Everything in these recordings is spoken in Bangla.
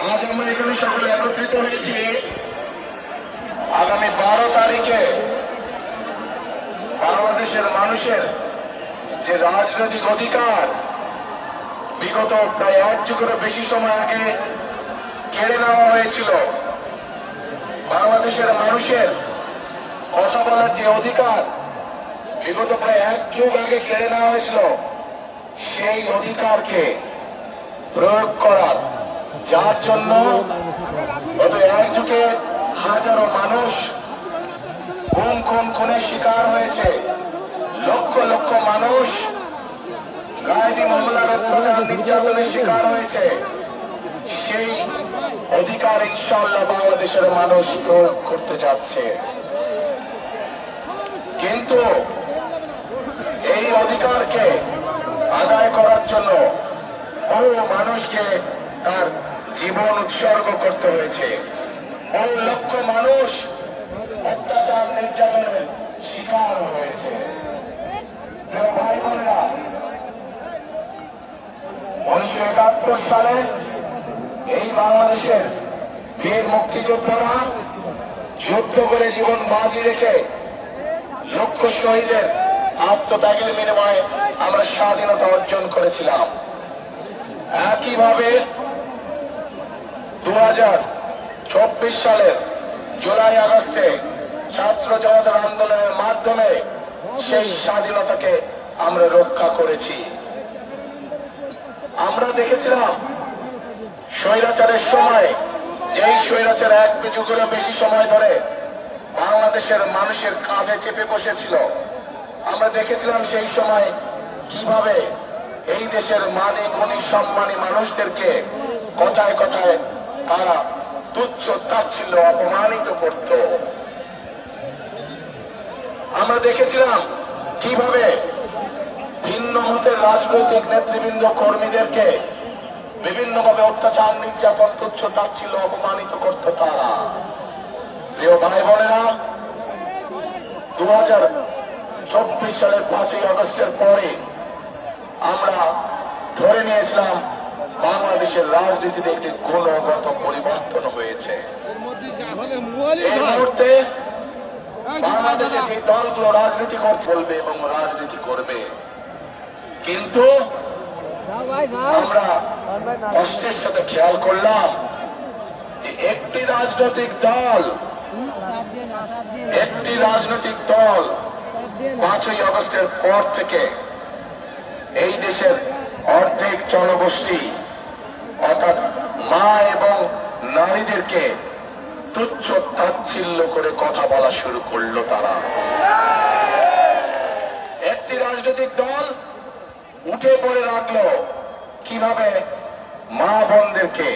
আজ আমরা এখানে সকলে একত্রিত হয়েছি আগামী 12 তারিখে বাংলাদেশের মানুষের যে রাজনৈতিক অধিকার বিগত প্রায় 1 যুগেরও বেশি সময় আগে কেড়ে নেওয়া হয়েছিল, বাংলাদেশের মানুষের কথা বলার যে অধিকার বিগত প্রায় 1 যুগ আগে কেড়ে নেওয়া হয়েছিল, সেই অধিকারকে প্রয়োগ করার, যার জন্য গত 1 যুগে হাজারো মানুষ গুম খুনের শিকার হয়েছে, লক্ষ লক্ষ মানুষ গায়েবী মামলার অত্যাচার নির্যাতনের শিকার হয়েছে। সেই অধিকার ইনশাআল্লাহ বাংলাদেশের মানুষ প্রয়োগ করতে যাচ্ছে। কিন্তু এই অধিকারকে আদায় করার জন্য বহু মানুষকে তার জীবন উৎসর্গ করতে হয়েছে। বহু লক্ষ মানুষ অত্যাচার নির্যাতনের শিকার হয়েছে। ভাই বোনেরা, 1971 সালে এই বাংলাদেশের বীর মুক্তিযোদ্ধারা যুদ্ধ করে জীবন বাজি রেখে লক্ষ শহীদের আত্মত্যাগের বিনিময়ে আমরা স্বাধীনতা অর্জন করেছিলাম। একইভাবে 2024 সালের জুলাই আগস্টে ছাত্র জনতার আন্দোলনের মাধ্যমে সেই স্বাধীনতাকে আমরা রক্ষা করেছি। আমরা দেখেছিলাম স্বৈরাচারের সময়, যেই স্বৈরাচার 1 যুগেরও বেশি সময় ধরে বাংলাদেশের মানুষের কাঁধে চেপে বসেছিল, আমরা দেখেছিলাম সেই সময় কিভাবে এই দেশের মানি গুণী সম্মানী মানুষদেরকে কথায় কথায় তারা তুচ্ছ তাচ্ছিল্য অপমানিত করত। আমরা দেখেছিলাম কিভাবে ভিন্ন মতের রাজনৈতিক নেতৃবৃন্দ কর্মীদেরকে বিভিন্নভাবে অত্যাচার নির্যাতন তুচ্ছ তাচ্ছিল্য অপমানিত করত তারা। প্রিয় ভাই বোনেরা, 2024 সালের 5ই আগস্টের পরে আমরা ধরে নিয়েছিলাম বাংলাদেশের রাজনীতিতে একটি গুণগত পরিবর্তন হয়েছে। এই মুহূর্তে বাংলাদেশে যে দলগুলো রাজনীতি চলবে এবং রাজনীতি করবে, কিন্তু আমরা কষ্টের সাথে খেয়াল করলাম যে একটি রাজনৈতিক দল 5ই আগস্টের পর থেকে এই দেশের অর্ধেক জনগোষ্ঠী অর্থাৎ মা এবং নারীদেরকে তুচ্ছ তাচ্ছিল্য করে কথা বলা শুরু করলো। তারা একটি রাজনৈতিক দল উঠে পড়ে রাখলো কিভাবে মা বোনদেরকে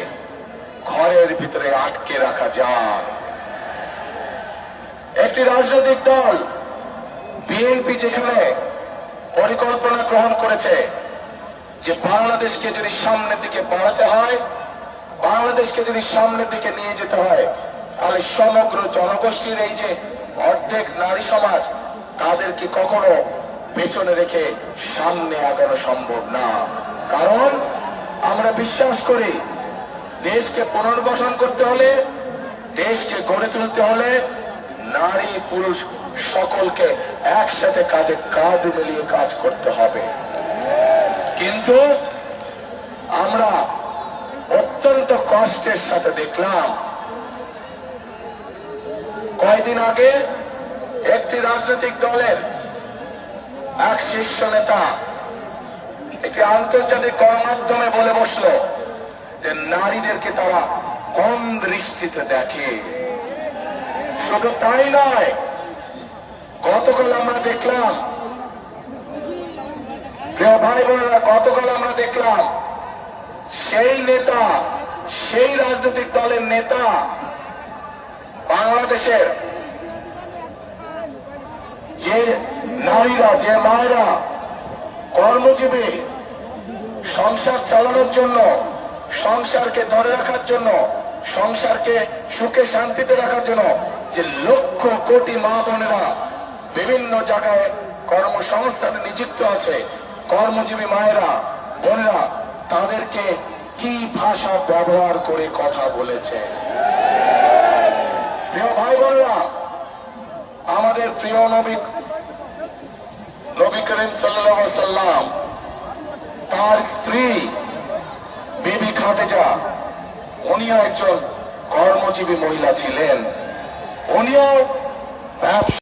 ঘরের ভিতরে আটকে রাখা যায়। একটি রাজনৈতিক দল বিএনপি যেখানে পরিকল্পনা গ্রহণ করেছে যে বাংলাদেশকে যদি সামনের দিকে বাড়াতে হয়, বাংলাদেশকে যদি সামনের দিকে নিয়ে যেতে হয়, তাহলে সমগ্র জনগোষ্ঠীর এই যে অর্ধেক নারী সমাজ, তাদেরকে কখনো পেছনে রেখে সামনে আগানো সম্ভব না। কারণ আমরা বিশ্বাস করি দেশকে পুনর্গঠন করতে হলে, দেশকে গড়ে তুলতে হলে নারী পুরুষ সকলকে একসাথে কাঁধে কাঁধ মিলিয়ে কাজ করতে হবে। কিন্তু আমরা অত্যন্ত কষ্টের সাথে দেখলাম কয়েকদিন আগে একটি রাজনৈতিক দলের এক শীর্ষ নেতা একটি আন্তর্জাতিক গণমাধ্যমে বলে বসলো যে নারীদেরকে তারা কম দৃষ্টিতে দেখে। শুধু তাই নয়, গতকাল আমরা দেখলাম, প্রিয় ভাই বোনেরা, গতকাল আমরা দেখলাম সেই নেতা, সেই রাজনৈতিক দলের নেতা বাংলাদেশের যে নারীরা, যে মায়েরা কর্মজীবী, সংসার চালানোর জন্য, সংসারকে ধরে রাখার জন্য, সংসারকে সুখে শান্তিতে রাখার জন্য যে লক্ষ কোটি মা বোনেরা বিভিন্ন জায়গায় কর্মসংস্থানে নিযুক্ত আছে, কর্মজীবী মায়েরা বোনেরা, তাদেরকে কি ভাষা ব্যবহার করে কথা বলেছে। প্রিয় ভাই বোনেরা, আমাদের প্রিয় নবী করিম সাল্লাল্লাহু আলাইহি সাল্লাম, তার স্ত্রী বিবি খাদিজা, উনিও একজন কর্মজীবী মহিলা ছিলেন। উনিও ব্যবসা